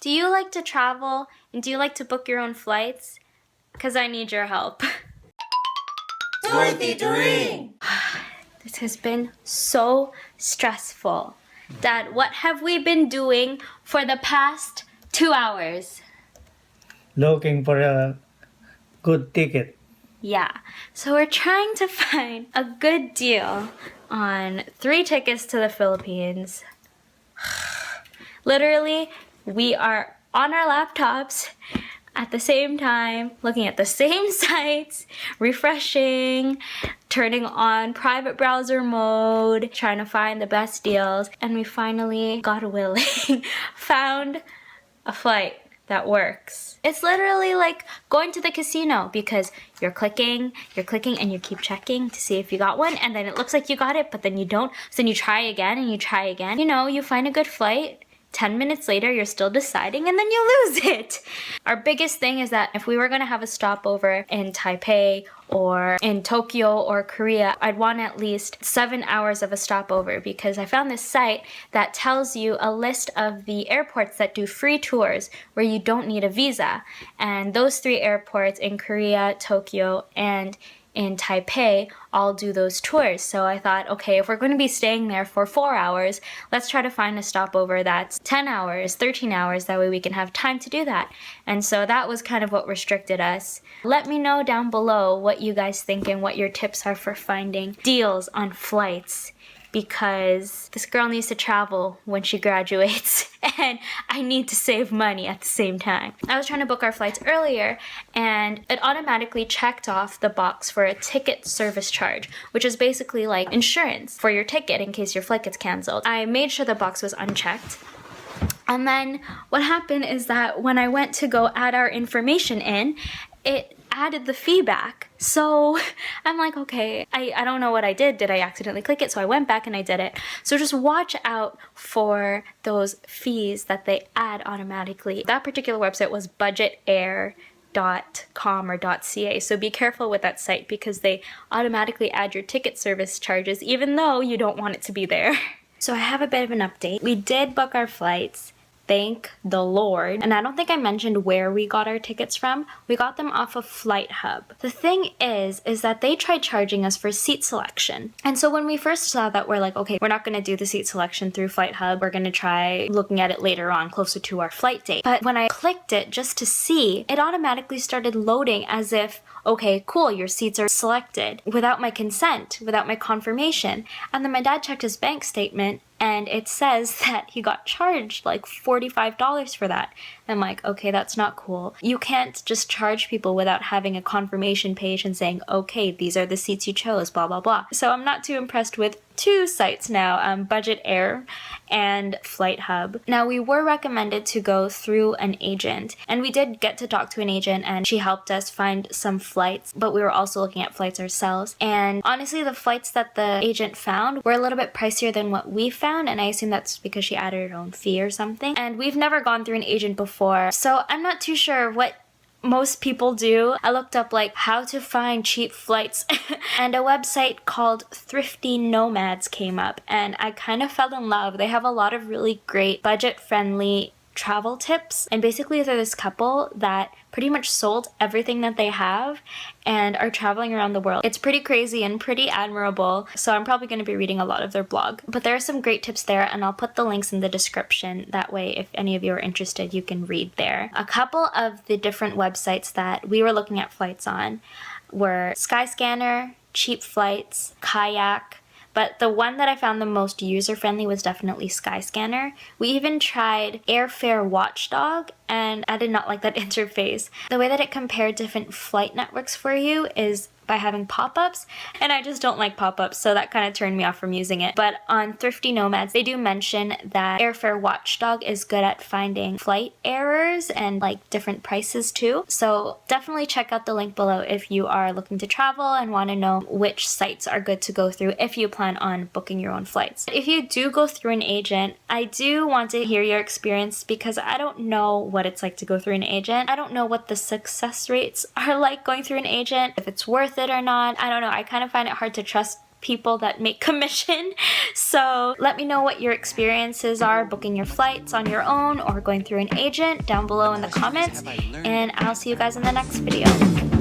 Do you like to travel and do you like to book your own flights? Because I need your help. Dorothy Dream! This has been so stressful. Dad, what have we been doing for the past 2 hours? Looking for a good ticket. Yeah, so we're trying to find a good deal on 3 tickets to the Philippines. Literally, we are on our laptops at the same time, looking at the same sites, refreshing, turning on private browser mode, trying to find the best deals, and we finally, God willing, found a flight that works. It's literally like going to the casino because you're clicking, and you keep checking to see if you got one, and then it looks like you got it, but then you don't, so then you try again and you try again. You know, you find a good flight, 10 minutes later, you're still deciding, and then you lose it. Our biggest thing is that if we were gonna have a stopover in Taipei or in Tokyo or Korea, I'd want at least 7 hours of a stopover because I found this site that tells you a list of the airports that do free tours where you don't need a visa. And those 3 airports in Korea, Tokyo, and in Taipei all do those tours. So I thought, okay, if we're going to be staying there for 4 hours, let's try to find a stopover that's 10 hours, 13 hours, that way we can have time to do that. And so that was kind of what restricted us. Let me know down below what you guys think and what your tips are for finding deals on flights, because this girl needs to travel when she graduates and I need to save money at the same time. I was trying to book our flights earlier and it automatically checked off the box for a ticket service charge, which is basically like insurance for your ticket in case your flight gets canceled. I made sure the box was unchecked. And then what happened is that when I went to go add our information in, it added the fee back. So I'm like, okay, I don't know what I did. Did I accidentally click it? So I went back and I did it. So just watch out for those fees that they add automatically. That particular website was budgetair.com or .ca. So be careful with that site because they automatically add your ticket service charges even though you don't want it to be there. So I have a bit of an update. We did book our flights. Thank the Lord. And I don't think I mentioned where we got our tickets from. We got them off of Flight Hub. The thing is that they tried charging us for seat selection. And so when we first saw that, we're like, okay, we're not going to do the seat selection through Flight Hub. We're going to try looking at it later on, closer to our flight date. But when I clicked it just to see, it automatically started loading as if, okay, cool, your seats are selected without my consent, without my confirmation. And then my dad checked his bank statement and it says that he got charged like $45 for that. I'm like, okay, that's not cool. You can't just charge people without having a confirmation page and saying, okay, these are the seats you chose, blah, blah, blah. So I'm not too impressed with 2 sites now, Budget Air and Flight Hub. Now, we were recommended to go through an agent, and we did get to talk to an agent, and she helped us find some flights, but we were also looking at flights ourselves. And honestly, the flights that the agent found were a little bit pricier than what we found, and I assume that's because she added her own fee or something. And we've never gone through an agent before, so I'm not too sure what most people do. I looked up like how to find cheap flights and a website called Thrifty Nomads came up and I kind of fell in love. They have a lot of really great budget-friendly travel tips, and basically they're this couple that pretty much sold everything that they have and are traveling around the world. It's pretty crazy and pretty admirable, so I'm probably going to be reading a lot of their blog. But there are some great tips there, and I'll put the links in the description. That way, if any of you are interested, you can read there. A couple of the different websites that we were looking at flights on were Skyscanner, Cheap Flights, Kayak, but the one that I found the most user-friendly was definitely Skyscanner. We even tried Airfare Watchdog, and I did not like that interface. The way that it compared different flight networks for you is by having pop-ups, and I just don't like pop-ups, so that kind of turned me off from using it. But on Thrifty Nomads, they do mention that Airfare Watchdog is good at finding flight errors and like different prices too. So definitely check out the link below if you are looking to travel and want to know which sites are good to go through if you plan on booking your own flights. If you do go through an agent, I do want to hear your experience because I don't know what it's like to go through an agent. I don't know what the success rates are like going through an agent, if it's worth it or not. I don't know. I kind of find it hard to trust people that make commission. So let me know what your experiences are booking your flights on your own or going through an agent down below in the comments, and I'll see you guys in the next video.